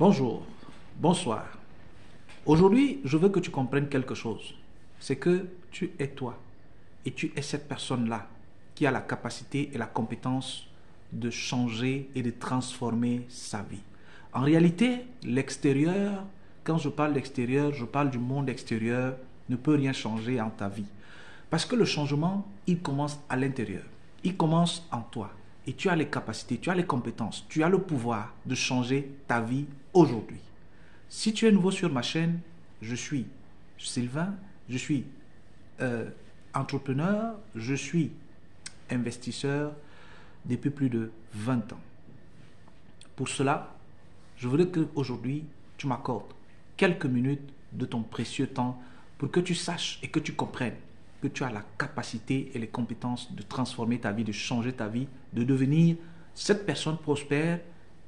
Bonjour, bonsoir. Aujourd'hui, je veux que tu comprennes quelque chose. C'est que tu es toi et tu es cette personne-là qui a la capacité et la compétence de changer et de transformer sa vie. En réalité, l'extérieur, quand je parle d'extérieur, je parle du monde extérieur, ne peut rien changer en ta vie. Parce que le changement, il commence à l'intérieur. Il commence en toi. Et tu as les capacités, tu as les compétences, tu as le pouvoir de changer ta vie aujourd'hui. Si tu es nouveau sur ma chaîne, je suis Sylvain, je suis entrepreneur, je suis investisseur depuis plus de 20 ans. Pour cela, je voudrais qu'aujourd'hui, tu m'accordes quelques minutes de ton précieux temps pour que tu saches et que tu comprennes que tu as la capacité et les compétences de transformer ta vie, de changer ta vie, de devenir cette personne prospère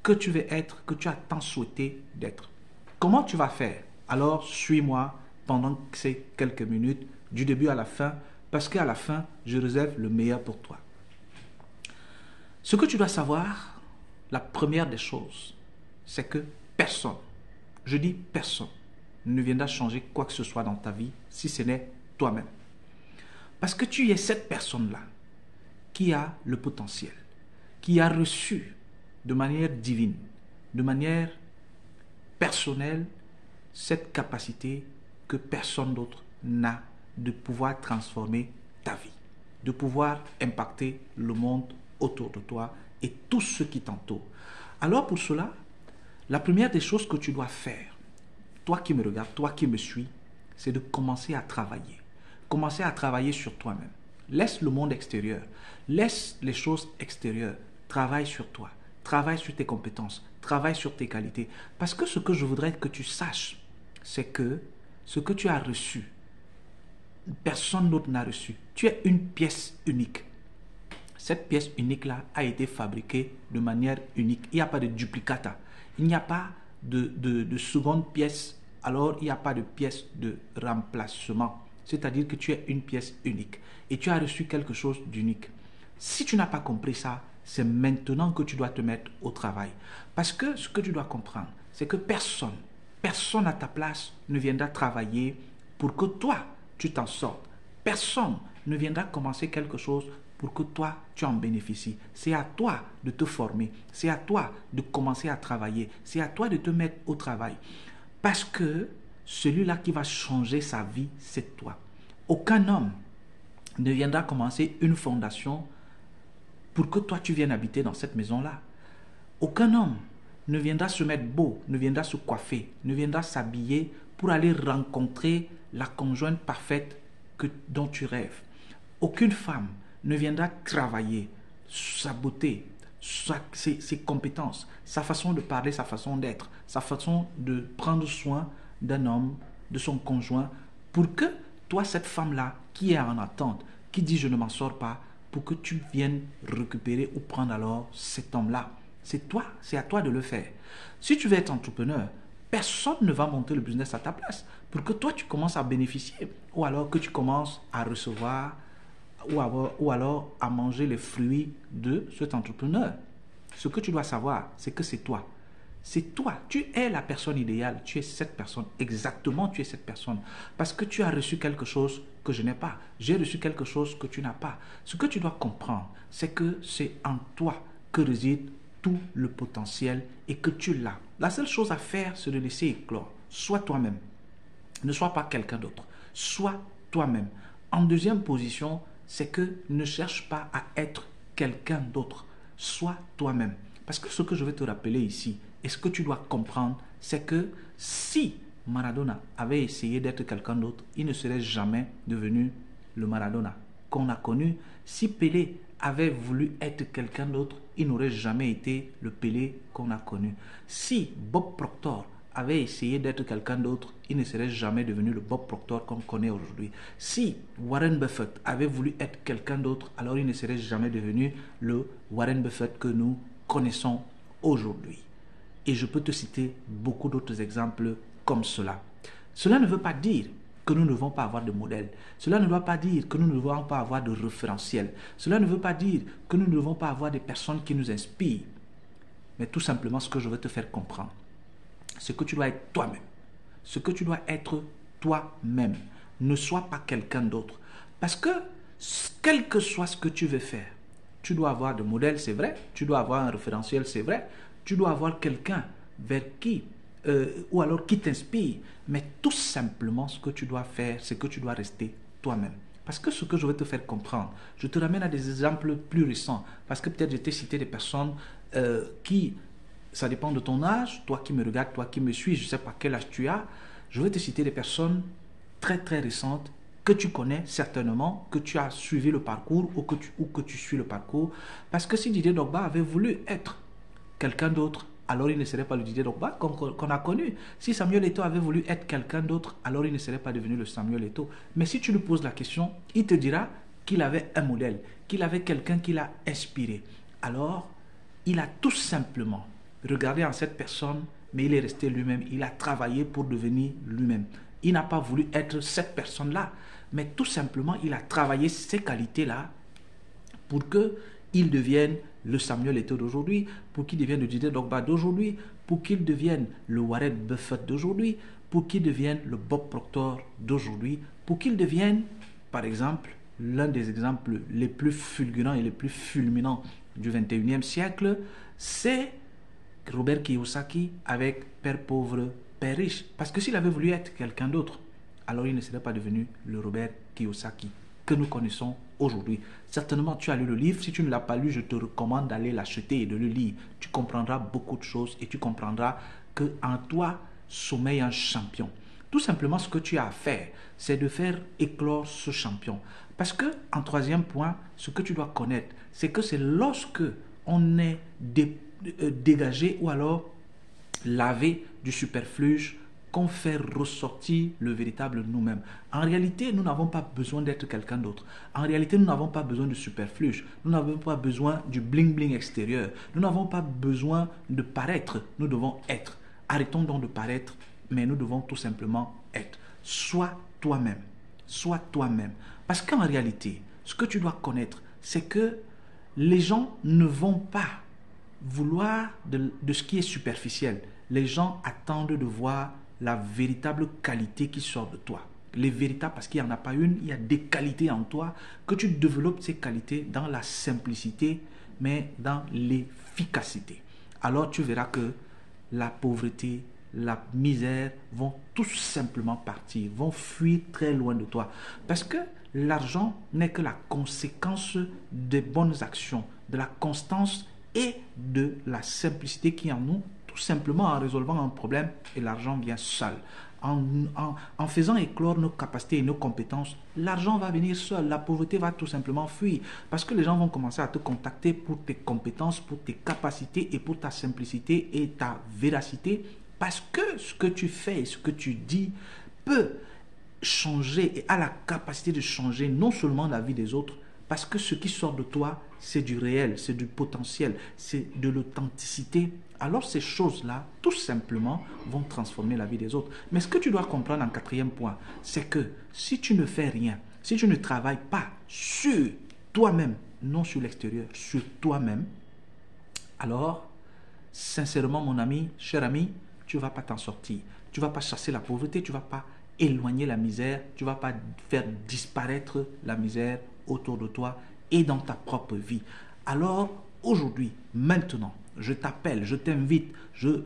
que tu veux être, que tu as tant souhaité d'être. Comment tu vas faire? Alors, suis-moi pendant ces quelques minutes, du début à la fin, parce qu'à la fin, je réserve le meilleur pour toi. Ce que tu dois savoir, la première des choses, c'est que personne, je dis personne, ne viendra changer quoi que ce soit dans ta vie si ce n'est toi-même. Parce que tu es cette personne-là qui a le potentiel, qui a reçu de manière divine, de manière personnelle, cette capacité que personne d'autre n'a de pouvoir transformer ta vie, de pouvoir impacter le monde autour de toi et tout ce qui t'entoure. Alors pour cela, la première des choses que tu dois faire, toi qui me regardes, toi qui me suis, c'est de commencer à travailler. Commencer à travailler sur toi-même. Laisse le monde extérieur, laisse les choses extérieures, travaille sur toi, travaille sur tes compétences, travaille sur tes qualités. Parce que ce que je voudrais que tu saches, c'est que ce que tu as reçu, personne d'autre n'a reçu. Tu es une pièce unique. Cette pièce unique-là a été fabriquée de manière unique. Il n'y a pas de duplicata. Il n'y a pas de seconde pièce. Alors, il n'y a pas de pièce de remplacement. C'est-à-dire que tu es une pièce unique. Et tu as reçu quelque chose d'unique. Si tu n'as pas compris ça, c'est maintenant que tu dois te mettre au travail. Parce que ce que tu dois comprendre, c'est que personne à ta place ne viendra travailler pour que toi, tu t'en sortes. Personne ne viendra commencer quelque chose pour que toi, tu en bénéficies. C'est à toi de te former. C'est à toi de commencer à travailler. C'est à toi de te mettre au travail. Parce que celui-là qui va changer sa vie, c'est toi. Aucun homme ne viendra commencer une fondation pour que toi, tu viennes habiter dans cette maison-là. Aucun homme ne viendra se mettre beau, ne viendra se coiffer, ne viendra s'habiller pour aller rencontrer la conjointe parfaite dont tu rêves. Aucune femme ne viendra travailler sa beauté, ses compétences, sa façon de parler, sa façon d'être, sa façon de prendre soin d'un homme, de son conjoint, pour que toi, cette femme-là, qui est en attente, qui dit je ne m'en sors pas, pour que tu viennes récupérer ou prendre alors cet homme-là. C'est toi, c'est à toi de le faire. Si tu veux être entrepreneur, personne ne va monter le business à ta place pour que toi, tu commences à bénéficier ou alors que tu commences à recevoir ou alors à manger les fruits de cet entrepreneur. Ce que tu dois savoir, c'est que c'est toi. C'est toi, tu es la personne idéale, tu es cette personne, exactement tu es cette personne. Parce que tu as reçu quelque chose que je n'ai pas, j'ai reçu quelque chose que tu n'as pas. Ce que tu dois comprendre, c'est que c'est en toi que réside tout le potentiel et que tu l'as. La seule chose à faire, c'est de laisser éclore. Sois toi-même, ne sois pas quelqu'un d'autre, sois toi-même. En deuxième position, c'est que ne cherche pas à être quelqu'un d'autre, sois toi-même. Parce que ce que je vais te rappeler ici, et ce que tu dois comprendre, c'est que si Maradona avait essayé d'être quelqu'un d'autre, il ne serait jamais devenu le Maradona qu'on a connu. Si Pelé avait voulu être quelqu'un d'autre, il n'aurait jamais été le Pelé qu'on a connu. Si Bob Proctor avait essayé d'être quelqu'un d'autre, il ne serait jamais devenu le Bob Proctor qu'on connaît aujourd'hui. Si Warren Buffett avait voulu être quelqu'un d'autre, alors il ne serait jamais devenu le Warren Buffett que nous connaissons aujourd'hui. Et je peux te citer beaucoup d'autres exemples comme cela. Cela ne veut pas dire que nous ne devons pas avoir de modèle. Cela ne doit pas dire que nous ne devons pas avoir de référentiel. Cela ne veut pas dire que nous ne devons pas avoir des personnes qui nous inspirent. Mais tout simplement ce que je veux te faire comprendre, c'est que tu dois être toi-même. Ce que tu dois être toi-même. Ne sois pas quelqu'un d'autre. Parce que, quel que soit ce que tu veux faire, tu dois avoir des modèles, c'est vrai. Tu dois avoir un référentiel, c'est vrai. Tu dois avoir quelqu'un vers qui, ou alors qui t'inspire. Mais tout simplement, ce que tu dois faire, c'est que tu dois rester toi-même. Parce que ce que je vais te faire comprendre, je te ramène à des exemples plus récents. Parce que peut-être je t'ai cité des personnes qui, ça dépend de ton âge, toi qui me regardes, toi qui me suis, je ne sais pas quel âge tu as, je vais te citer des personnes très très récentes que tu connais certainement, que tu as suivi le parcours ou que tu suis le parcours. Parce que si Didier Drogba avait voulu être quelqu'un d'autre, alors il ne serait pas le Didier Drogba qu'on a connu. Si Samuel Eto'o avait voulu être quelqu'un d'autre, alors il ne serait pas devenu le Samuel Eto'o. Mais si tu lui poses la question, il te dira qu'il avait un modèle, qu'il avait quelqu'un qui l'a inspiré. Alors, il a tout simplement regardé en cette personne, mais il est resté lui-même. Il a travaillé pour devenir lui-même. Il n'a pas voulu être cette personne-là, mais tout simplement, il a travaillé ces qualités-là pour qu'il devienne le Samuel Eto'o d'aujourd'hui, pour qu'il devienne le Didier Drogba d'aujourd'hui, pour qu'il devienne le Warren Buffett d'aujourd'hui, pour qu'il devienne le Bob Proctor d'aujourd'hui, pour qu'il devienne, par exemple, l'un des exemples les plus fulgurants et les plus fulminants du 21e siècle, c'est Robert Kiyosaki avec Père pauvre, Père riche. Parce que s'il avait voulu être quelqu'un d'autre, alors il ne serait pas devenu le Robert Kiyosaki que nous connaissons aujourd'hui. Certainement, tu as lu le livre. Si tu ne l'as pas lu, je te recommande d'aller l'acheter et de le lire. Tu comprendras beaucoup de choses et tu comprendras qu'en toi sommeille un champion. Tout simplement, ce que tu as à faire, c'est de faire éclore ce champion. Parce que, en troisième point, ce que tu dois connaître, c'est que c'est lorsque on est dégagé ou alors lavé du superflu qu'on fait ressortir le véritable nous-mêmes. En réalité, nous n'avons pas besoin d'être quelqu'un d'autre. En réalité, nous n'avons pas besoin de superflu. Nous n'avons pas besoin du bling-bling extérieur. Nous n'avons pas besoin de paraître. Nous devons être. Arrêtons donc de paraître, mais nous devons tout simplement être. Sois toi-même. Sois toi-même. Parce qu'en réalité, ce que tu dois connaître, c'est que les gens ne vont pas vouloir de ce qui est superficiel. Les gens attendent de voir la véritable qualité qui sort de toi. Les véritables, parce qu'il n'y en a pas une, il y a des qualités en toi, que tu développes ces qualités dans la simplicité, mais dans l'efficacité. Alors tu verras que la pauvreté, la misère vont tout simplement partir, vont fuir très loin de toi. Parce que l'argent n'est que la conséquence des bonnes actions, de la constance et de la simplicité qui est en nous, tout simplement en résolvant un problème, et l'argent vient seul. En faisant éclore nos capacités et nos compétences, l'argent va venir seul, la pauvreté va tout simplement fuir. Parce que les gens vont commencer à te contacter pour tes compétences, pour tes capacités et pour ta simplicité et ta véracité. Parce que ce que tu fais et ce que tu dis peut changer et a la capacité de changer non seulement la vie des autres, parce que ce qui sort de toi, c'est du réel, c'est du potentiel, c'est de l'authenticité. Alors ces choses-là, tout simplement, vont transformer la vie des autres. Mais ce que tu dois comprendre en quatrième point, c'est que si tu ne fais rien, si tu ne travailles pas sur toi-même, non sur l'extérieur, sur toi-même, alors, sincèrement, mon ami, cher ami, tu ne vas pas t'en sortir. Tu ne vas pas chasser la pauvreté, tu ne vas pas éloigner la misère, tu ne vas pas faire disparaître la misère autour de toi et dans ta propre vie. Alors, aujourd'hui, maintenant, je t'appelle, je t'invite, je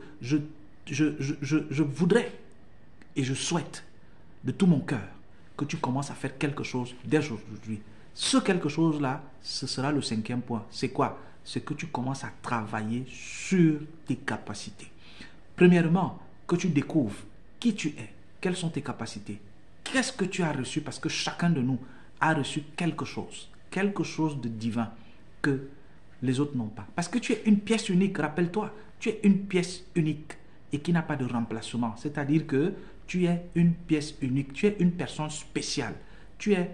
voudrais et je souhaite de tout mon cœur que tu commences à faire quelque chose dès aujourd'hui. Ce quelque chose-là, ce sera le cinquième point. C'est quoi? C'est que tu commences à travailler sur tes capacités. Premièrement, que tu découvres qui tu es, quelles sont tes capacités, qu'est-ce que tu as reçu, parce que chacun de nous a reçu quelque chose de divin que les autres n'ont pas. Parce que tu es une pièce unique, rappelle-toi, tu es une pièce unique et qui n'a pas de remplacement. C'est-à-dire que tu es une pièce unique, tu es une personne spéciale, tu es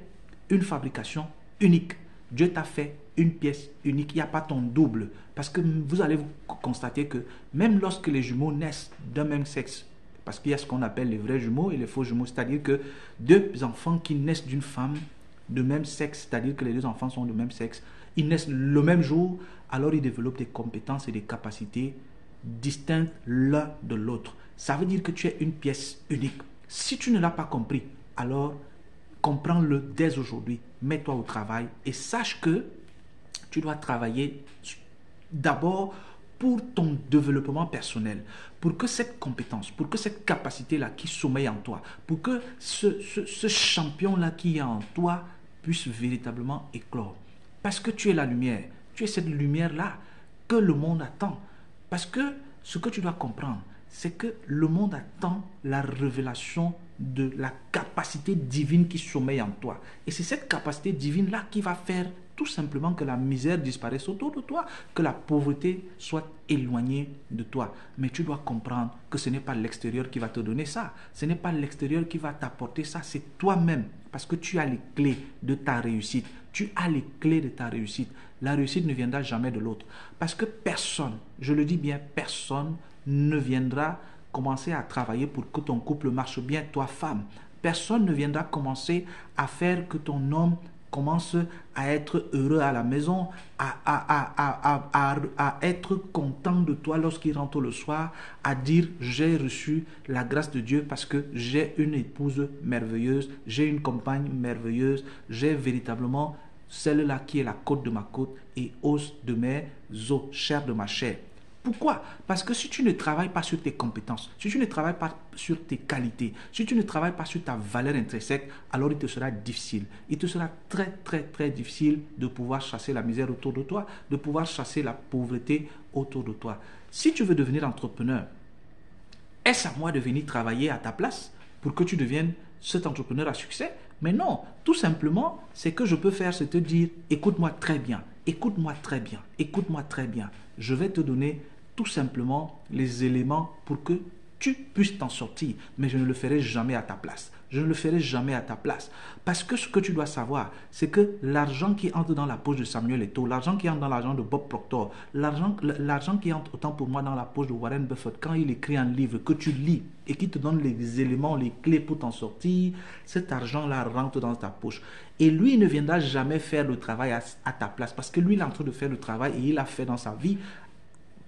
une fabrication unique. Dieu t'a fait une pièce unique, il n'y a pas ton double. Parce que vous allez constater que même lorsque les jumeaux naissent d'un même sexe, parce qu'il y a ce qu'on appelle les vrais jumeaux et les faux jumeaux, c'est-à-dire que deux enfants qui naissent d'une femme de même sexe, c'est-à-dire que les deux enfants sont de même sexe, ils naissent le même jour, alors ils développent des compétences et des capacités distinctes l'un de l'autre. Ça veut dire que tu es une pièce unique. Si tu ne l'as pas compris, alors comprends-le dès aujourd'hui. Mets-toi au travail et sache que tu dois travailler d'abord pour ton développement personnel, pour que cette compétence, pour que cette capacité-là qui sommeille en toi, pour que ce champion-là qui est en toi puisse véritablement éclore. Parce que tu es la lumière, tu es cette lumière-là que le monde attend. Parce que ce que tu dois comprendre, c'est que le monde attend la révélation de la capacité divine qui sommeille en toi. Et c'est cette capacité divine-là qui va faire tout simplement que la misère disparaisse autour de toi, que la pauvreté soit éloignée de toi. Mais tu dois comprendre que ce n'est pas l'extérieur qui va te donner ça. Ce n'est pas l'extérieur qui va t'apporter ça, c'est toi-même. Parce que tu as les clés de ta réussite. Tu as les clés de ta réussite. La réussite ne viendra jamais de l'autre. Parce que personne, je le dis bien, personne ne viendra commencer à travailler pour que ton couple marche bien, toi femme. Personne ne viendra commencer à faire que ton homme commence à être heureux à la maison, à être content de toi lorsqu'il rentre le soir, à dire j'ai reçu la grâce de Dieu parce que j'ai une épouse merveilleuse, j'ai une compagne merveilleuse, j'ai véritablement celle-là qui est la côte de ma côte et os de mes os, chair de ma chair. Pourquoi? Parce que si tu ne travailles pas sur tes compétences, si tu ne travailles pas sur tes qualités, si tu ne travailles pas sur ta valeur intrinsèque, alors il te sera difficile. Il te sera très, très, très difficile de pouvoir chasser la misère autour de toi, de pouvoir chasser la pauvreté autour de toi. Si tu veux devenir entrepreneur, est-ce à moi de venir travailler à ta place pour que tu deviennes cet entrepreneur à succès? Mais non, tout simplement, c'est que je peux faire, c'est te dire, écoute-moi très bien, écoute-moi très bien, écoute-moi très bien. Je vais te donner tout simplement les éléments pour que tu puisses t'en sortir. Mais je ne le ferai jamais à ta place. Je ne le ferai jamais à ta place. Parce que ce que tu dois savoir, c'est que l'argent qui entre dans la poche de Samuel Eto'o, l'argent qui entre dans l'argent de Bob Proctor, l'argent qui entre autant pour moi dans la poche de Warren Buffett, quand il écrit un livre que tu lis et qui te donne les éléments, les clés pour t'en sortir, cet argent-là rentre dans ta poche. Et lui, il ne viendra jamais faire le travail à ta place. Parce que lui, il est en train de faire le travail et il l'a fait dans sa vie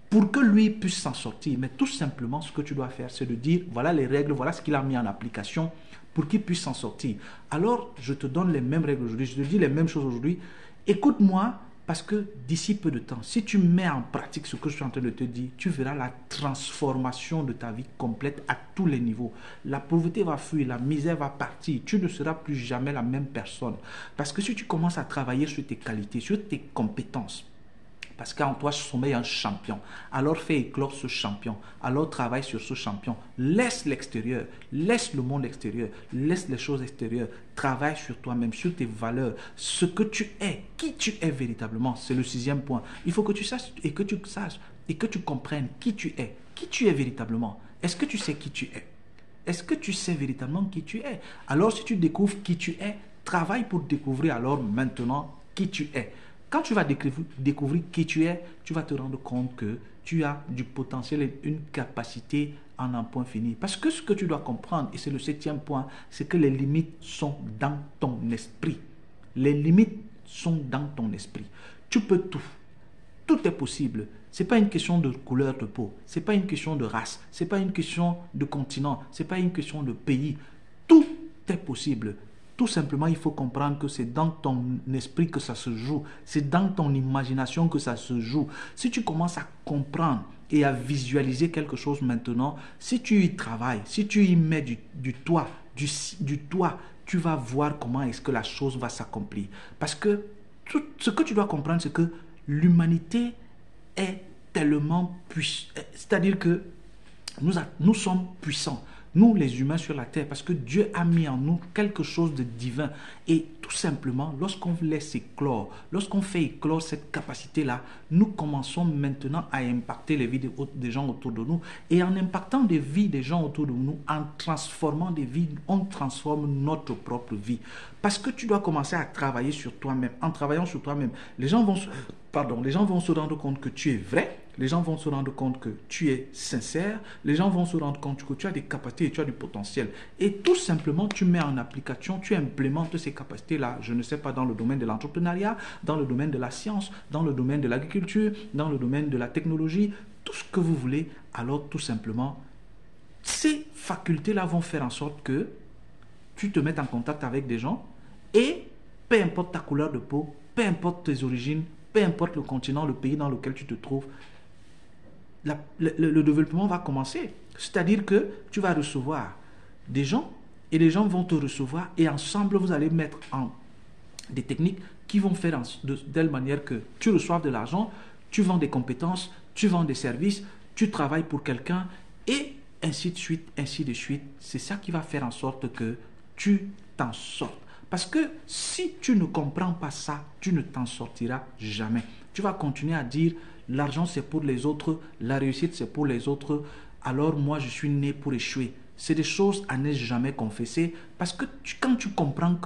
pour que lui puisse s'en sortir. Mais tout simplement, ce que tu dois faire, c'est de dire, voilà les règles, voilà ce qu'il a mis en application pour qu'il puisse s'en sortir. Alors, je te donne les mêmes règles aujourd'hui, je te dis les mêmes choses aujourd'hui. Écoute-moi, parce que d'ici peu de temps, si tu mets en pratique ce que je suis en train de te dire, tu verras la transformation de ta vie complète à tous les niveaux. La pauvreté va fuir, la misère va partir. Tu ne seras plus jamais la même personne. Parce que si tu commences à travailler sur tes qualités, sur tes compétences, parce qu'en toi sommeille un champion. Alors fais éclore ce champion. Alors travaille sur ce champion. Laisse l'extérieur. Laisse le monde extérieur. Laisse les choses extérieures. Travaille sur toi-même, sur tes valeurs. Ce que tu es, qui tu es véritablement. C'est le 6e point. Il faut que tu saches et que tu saches et que tu comprennes qui tu es. Qui tu es véritablement. Est-ce que tu sais qui tu es? Est-ce que tu sais véritablement qui tu es? Alors si tu découvres qui tu es, travaille pour découvrir alors maintenant qui tu es. Quand tu vas découvrir qui tu es, tu vas te rendre compte que tu as du potentiel et une capacité en un point fini. Parce que ce que tu dois comprendre, et c'est le 7e point, c'est que les limites sont dans ton esprit. Les limites sont dans ton esprit. Tu peux tout. Tout est possible. Ce n'est pas une question de couleur de peau. Ce n'est pas une question de race. Ce n'est pas une question de continent. Ce n'est pas une question de pays. Tout est possible. Tout simplement, il faut comprendre que c'est dans ton esprit que ça se joue. C'est dans ton imagination que ça se joue. Si tu commences à comprendre et à visualiser quelque chose maintenant, si tu y travailles, si tu y mets du toit, tu vas voir comment est-ce que la chose va s'accomplir. Parce que tout ce que tu dois comprendre, c'est que l'humanité est tellement puissante. C'est-à-dire que nous sommes puissants. Nous, les humains sur la terre, parce que Dieu a mis en nous quelque chose de divin. Et tout simplement, lorsqu'on laisse éclore, lorsqu'on fait éclore cette capacité-là, nous commençons maintenant à impacter les vies des gens autour de nous. Et en impactant des vies des gens autour de nous, en transformant des vies, on transforme notre propre vie. Parce que tu dois commencer à travailler sur toi-même. En travaillant sur toi-même, les gens vont se rendre compte que tu es vrai. Les gens vont se rendre compte que tu es sincère. Les gens vont se rendre compte que tu as des capacités et tu as du potentiel. Et tout simplement, tu mets en application, tu implémentes ces capacités-là, je ne sais pas, dans le domaine de l'entrepreneuriat, dans le domaine de la science, dans le domaine de l'agriculture, dans le domaine de la technologie, tout ce que vous voulez. Alors tout simplement, ces facultés-là vont faire en sorte que tu te mettes en contact avec des gens et peu importe ta couleur de peau, peu importe tes origines, peu importe le continent, le pays dans lequel tu te trouves, le développement va commencer. C'est-à-dire que tu vas recevoir des gens et les gens vont te recevoir et ensemble vous allez mettre en des techniques qui vont faire de telle manière que tu reçoives de l'argent, tu vends des compétences, tu vends des services, tu travailles pour quelqu'un et ainsi de suite, ainsi de suite. C'est ça qui va faire en sorte que tu t'en sortes. Parce que si tu ne comprends pas ça, tu ne t'en sortiras jamais. Tu vas continuer à dire l'argent c'est pour les autres, la réussite c'est pour les autres, alors moi je suis né pour échouer. C'est des choses à ne jamais confesser parce que quand tu comprends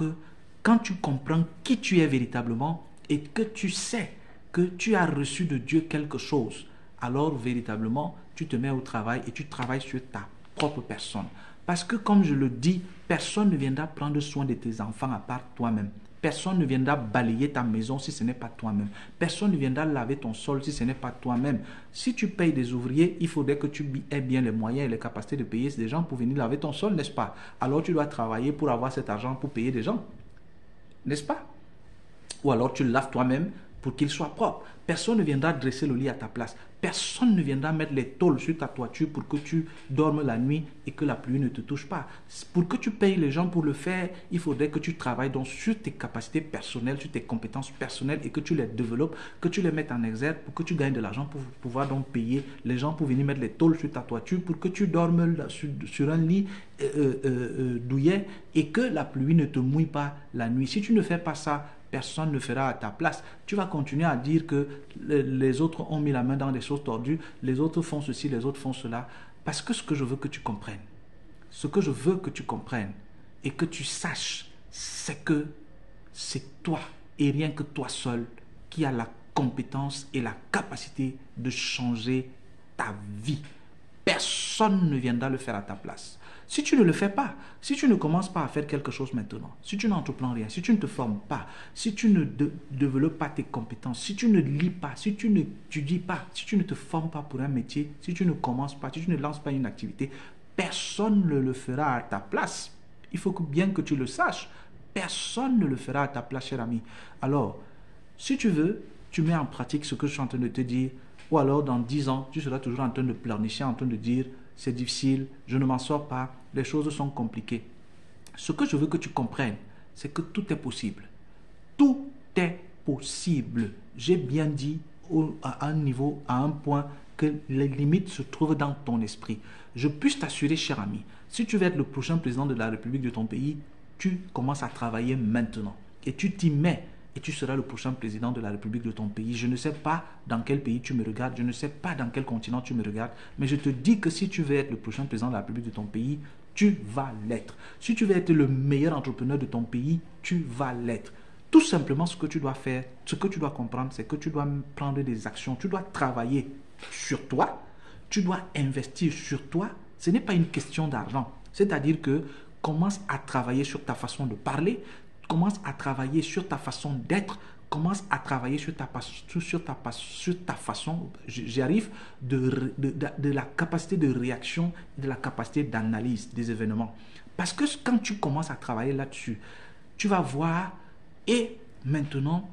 qui tu es véritablement et que tu sais que tu as reçu de Dieu quelque chose, alors véritablement tu te mets au travail et tu travailles sur ta propre personne. Parce que comme je le dis, personne ne viendra prendre soin de tes enfants à part toi-même. Personne ne viendra balayer ta maison si ce n'est pas toi-même. Personne ne viendra laver ton sol si ce n'est pas toi-même. Si tu payes des ouvriers, il faudrait que tu aies bien les moyens et les capacités de payer des gens pour venir laver ton sol, n'est-ce pas? Alors tu dois travailler pour avoir cet argent pour payer des gens, n'est-ce pas? Ou alors tu le laves toi-même pour qu'il soit propre. Personne ne viendra dresser le lit à ta place. Personne ne viendra mettre les tôles sur ta toiture pour que tu dormes la nuit et que la pluie ne te touche pas. Pour que tu payes les gens pour le faire, il faudrait que tu travailles donc sur tes capacités personnelles, sur tes compétences personnelles et que tu les développes, que tu les mettes en exergue pour que tu gagnes de l'argent pour pouvoir donc payer les gens pour venir mettre les tôles sur ta toiture pour que tu dormes sur un lit douillet et que la pluie ne te mouille pas la nuit. Si tu ne fais pas ça, personne ne fera à ta place. Tu vas continuer à dire que les autres ont mis la main dans des choses tordues, les autres font ceci, les autres font cela. Parce que ce que je veux que tu comprennes, et que tu saches, c'est que c'est toi et rien que toi seul qui as la compétence et la capacité de changer ta vie. Personne ne viendra le faire à ta place. Si tu ne le fais pas, si tu ne commences pas à faire quelque chose maintenant, si tu n'entreprends rien, si tu ne te formes pas, si tu ne développes pas tes compétences, si tu ne lis pas, si tu n'étudies pas, si tu ne te formes pas pour un métier, si tu ne commences pas, si tu ne lances pas une activité, personne ne le fera à ta place. Il faut bien que tu le saches. Personne ne le fera à ta place, cher ami. Alors, si tu veux, tu mets en pratique ce que je suis en train de te dire, ou alors dans 10 ans, tu seras toujours en train de pleurnicher, en train de dire c'est difficile, je ne m'en sors pas, les choses sont compliquées. Ce que je veux que tu comprennes, c'est que tout est possible. Tout est possible. J'ai bien dit à un niveau, à un point, que les limites se trouvent dans ton esprit. Je puis t'assurer, cher ami, si tu veux être le prochain président de la République de ton pays, tu commences à travailler maintenant. Et tu t'y mets. Et tu seras le prochain président de la République de ton pays. Je ne sais pas dans quel pays tu me regardes, je ne sais pas dans quel continent tu me regardes, mais je te dis que si tu veux être le prochain président de la République de ton pays, tu vas l'être. Si tu veux être le meilleur entrepreneur de ton pays, tu vas l'être. Tout simplement, ce que tu dois faire, ce que tu dois comprendre, c'est que tu dois prendre des actions, tu dois travailler sur toi, tu dois investir sur toi. Ce n'est pas une question d'argent. C'est-à-dire que commence à travailler sur ta façon de parler, commence à travailler sur ta façon d'être, commence à travailler sur ta façon, j'y arrive, de la capacité de réaction, de la capacité d'analyse des événements. Parce que quand tu commences à travailler là-dessus, tu vas voir, et maintenant,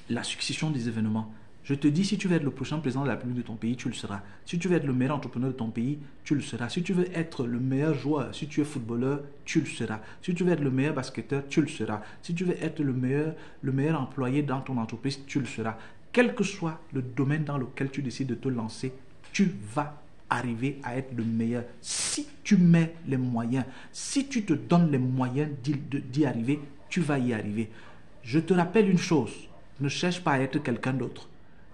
la succession des événements. Je te dis, si tu veux être le prochain président de la République de ton pays, tu le seras. Si tu veux être le meilleur entrepreneur de ton pays, tu le seras. Si tu veux être le meilleur joueur, si tu es footballeur, tu le seras. Si tu veux être le meilleur basketteur, tu le seras. Si tu veux être le meilleur employé dans ton entreprise, tu le seras. Quel que soit le domaine dans lequel tu décides de te lancer, tu vas arriver à être le meilleur. Si tu mets les moyens, si tu te donnes les moyens d'y arriver, tu vas y arriver. Je te rappelle une chose, ne cherche pas à être quelqu'un d'autre.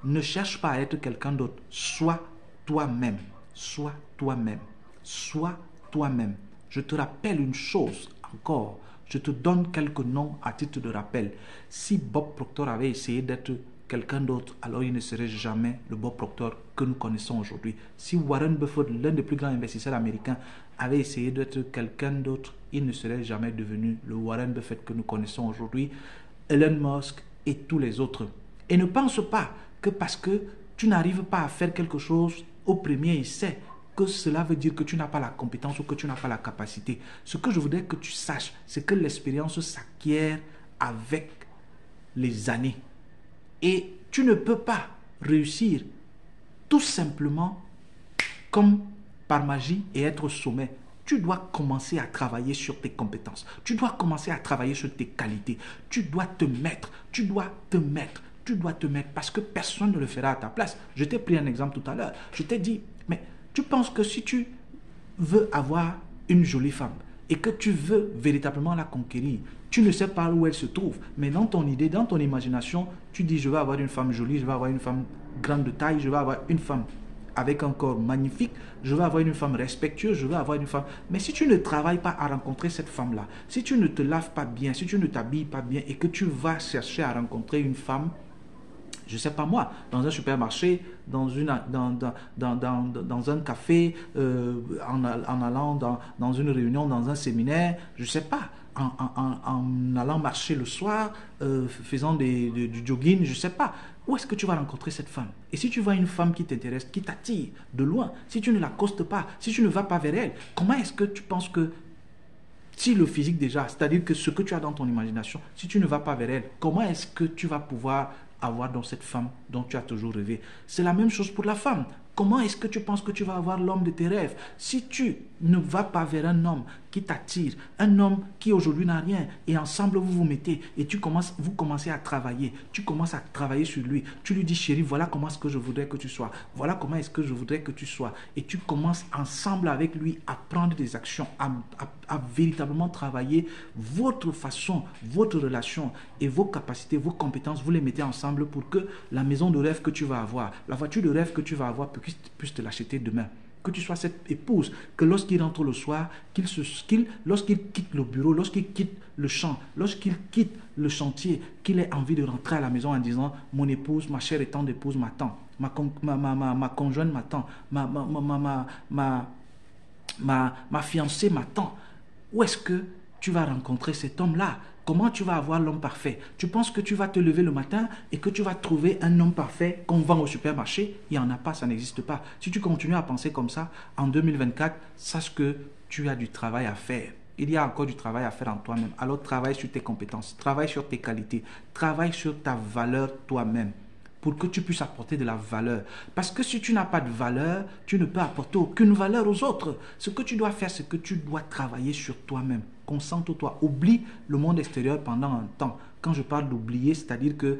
Ne cherche pas à être quelqu'un d'autre. Sois toi-même. Sois toi-même. Sois toi-même. Je te rappelle une chose encore. Je te donne quelques noms à titre de rappel. Si Bob Proctor avait essayé d'être quelqu'un d'autre, alors il ne serait jamais le Bob Proctor que nous connaissons aujourd'hui. Si Warren Buffett, l'un des plus grands investisseurs américains, avait essayé d'être quelqu'un d'autre, il ne serait jamais devenu le Warren Buffett que nous connaissons aujourd'hui, Elon Musk et tous les autres. Et ne pense pas que parce que tu n'arrives pas à faire quelque chose au premier essai, que cela veut dire que tu n'as pas la compétence ou que tu n'as pas la capacité. Ce que je voudrais que tu saches, c'est que l'expérience s'acquiert avec les années. Et tu ne peux pas réussir tout simplement comme par magie et être au sommet. Tu dois commencer à travailler sur tes compétences. Tu dois commencer à travailler sur tes qualités. Tu dois te mettre parce que personne ne le fera à ta place. Je t'ai pris un exemple tout à l'heure. Je t'ai dit, mais tu penses que si tu veux avoir une jolie femme et que tu veux véritablement la conquérir, tu ne sais pas où elle se trouve. Mais dans ton idée, dans ton imagination, tu dis, je vais avoir une femme jolie, je vais avoir une femme grande de taille, je vais avoir une femme avec un corps magnifique, je vais avoir une femme respectueuse, je vais avoir une femme... Mais si tu ne travailles pas à rencontrer cette femme-là, si tu ne te laves pas bien, si tu ne t'habilles pas bien et que tu vas chercher à rencontrer une femme, je ne sais pas moi, dans un supermarché, dans un café, en allant dans une réunion, dans un séminaire, je ne sais pas, en allant marcher le soir, faisant du jogging, je ne sais pas. Où est-ce que tu vas rencontrer cette femme? Et si tu vois une femme qui t'intéresse, qui t'attire de loin, si tu ne l'accostes pas, si tu ne vas pas vers elle, comment est-ce que tu penses que si le physique déjà, c'est-à-dire que ce que tu as dans ton imagination, si tu ne vas pas vers elle, comment est-ce que tu vas pouvoir avoir dans cette femme dont tu as toujours rêvé? C'est la même chose pour la femme. Comment est-ce que tu penses que tu vas avoir l'homme de tes rêves? Si tu ne vas pas vers un homme qui t'attire, un homme qui aujourd'hui n'a rien, et ensemble vous vous mettez et vous commencez à travailler, tu commences à travailler sur lui, tu lui dis chérie, voilà comment est-ce que je voudrais que tu sois, voilà comment est-ce que je voudrais que tu sois, et tu commences ensemble avec lui à prendre des actions, à véritablement travailler votre façon, votre relation et vos capacités, vos compétences, vous les mettez ensemble pour que la maison de rêve que tu vas avoir, la voiture de rêve que tu vas avoir puisse te l'acheter demain. Que tu sois cette épouse, que lorsqu'il rentre le soir, lorsqu'il quitte le bureau, lorsqu'il quitte le champ, lorsqu'il quitte le chantier, qu'il ait envie de rentrer à la maison en disant, mon épouse, ma chère et tendre épouse m'attend, ma conjointe m'attend, ma fiancée m'attend. Où est-ce que tu vas rencontrer cet homme-là? Comment tu vas avoir l'homme parfait? Tu penses que tu vas te lever le matin et que tu vas trouver un homme parfait qu'on vend au supermarché? Il n'y en a pas, ça n'existe pas. Si tu continues à penser comme ça, en 2024, sache que tu as du travail à faire. Il y a encore du travail à faire en toi-même. Alors travaille sur tes compétences, travaille sur tes qualités, travaille sur ta valeur toi-même, pour que tu puisses apporter de la valeur. Parce que si tu n'as pas de valeur, tu ne peux apporter aucune valeur aux autres. Ce que tu dois faire, c'est que tu dois travailler sur toi-même. Concentre-toi, oublie le monde extérieur pendant un temps. Quand je parle d'oublier, c'est-à-dire que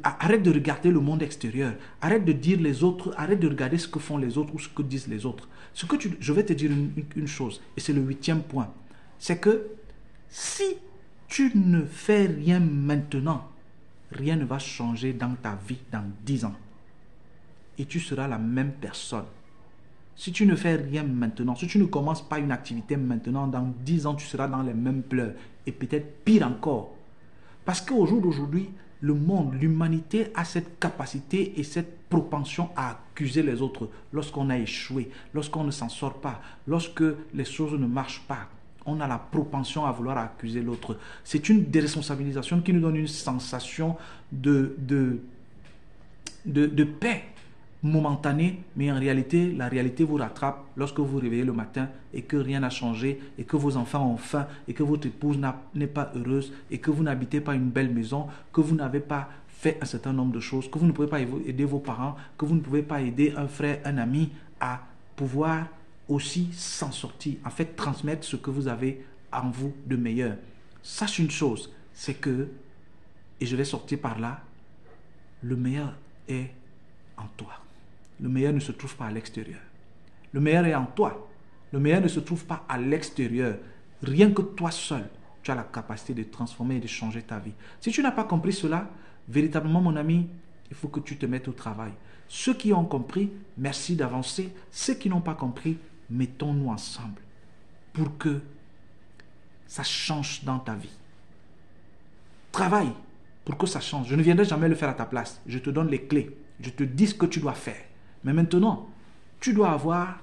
arrête de regarder le monde extérieur, arrête de dire les autres, arrête de regarder ce que font les autres ou ce que disent les autres. Je vais te dire une chose, et c'est le 8e point, c'est que si tu ne fais rien maintenant, rien ne va changer dans ta vie dans 10 ans. Et tu seras la même personne. Si tu ne fais rien maintenant, si tu ne commences pas une activité maintenant, dans 10 ans, tu seras dans les mêmes pleurs. Et peut-être pire encore. Parce qu'au jour d'aujourd'hui, le monde, l'humanité a cette capacité et cette propension à accuser les autres lorsqu'on a échoué, lorsqu'on ne s'en sort pas, lorsque les choses ne marchent pas. On a la propension à vouloir accuser l'autre. C'est une déresponsabilisation qui nous donne une sensation de paix momentanée, mais en réalité, la réalité vous rattrape lorsque vous vous réveillez le matin et que rien n'a changé, et que vos enfants ont faim, et que votre épouse n'est pas heureuse, et que vous n'habitez pas une belle maison, que vous n'avez pas fait un certain nombre de choses, que vous ne pouvez pas aider vos parents, que vous ne pouvez pas aider un frère, un ami à pouvoir aussi s'en sortir, en fait transmettre ce que vous avez en vous de meilleur. Sache une chose, c'est que, et je vais sortir par là, le meilleur est en toi. Le meilleur ne se trouve pas à l'extérieur. Le meilleur est en toi. Le meilleur ne se trouve pas à l'extérieur. Rien que toi seul, tu as la capacité de transformer et de changer ta vie. Si tu n'as pas compris cela, véritablement mon ami, il faut que tu te mettes au travail. Ceux qui ont compris, merci d'avancer. Ceux qui n'ont pas compris, mettons-nous ensemble pour que ça change dans ta vie. Travaille pour que ça change. Je ne viendrai jamais le faire à ta place. Je te donne les clés. Je te dis ce que tu dois faire. Mais maintenant, tu dois avoir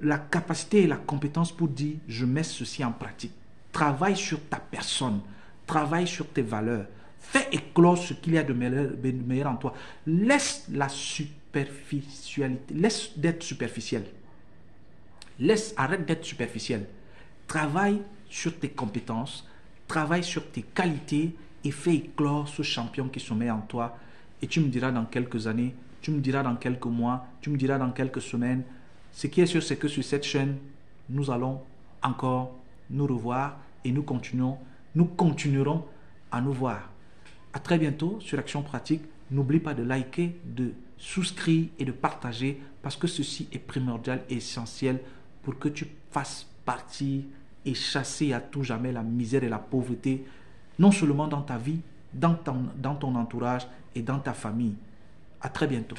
la capacité et la compétence pour dire je mets ceci en pratique. Travaille sur ta personne. Travaille sur tes valeurs. Fais éclore ce qu'il y a de meilleur en toi. Laisse la superficialité, laisse d'être superficiel. Arrête d'être superficiel. Travaille sur tes compétences, travaille sur tes qualités et fais éclore ce champion qui sommeille en toi. Et tu me diras dans quelques années, tu me diras dans quelques mois, tu me diras dans quelques semaines. Ce qui est sûr, c'est que sur cette chaîne, nous allons encore nous revoir et nous continuerons à nous voir. À très bientôt sur Action Pratique. N'oublie pas de liker, de souscrire et de partager parce que ceci est primordial et essentiel pour que tu fasses partie et chasser à tout jamais la misère et la pauvreté, non seulement dans ta vie, dans ton entourage et dans ta famille. À très bientôt.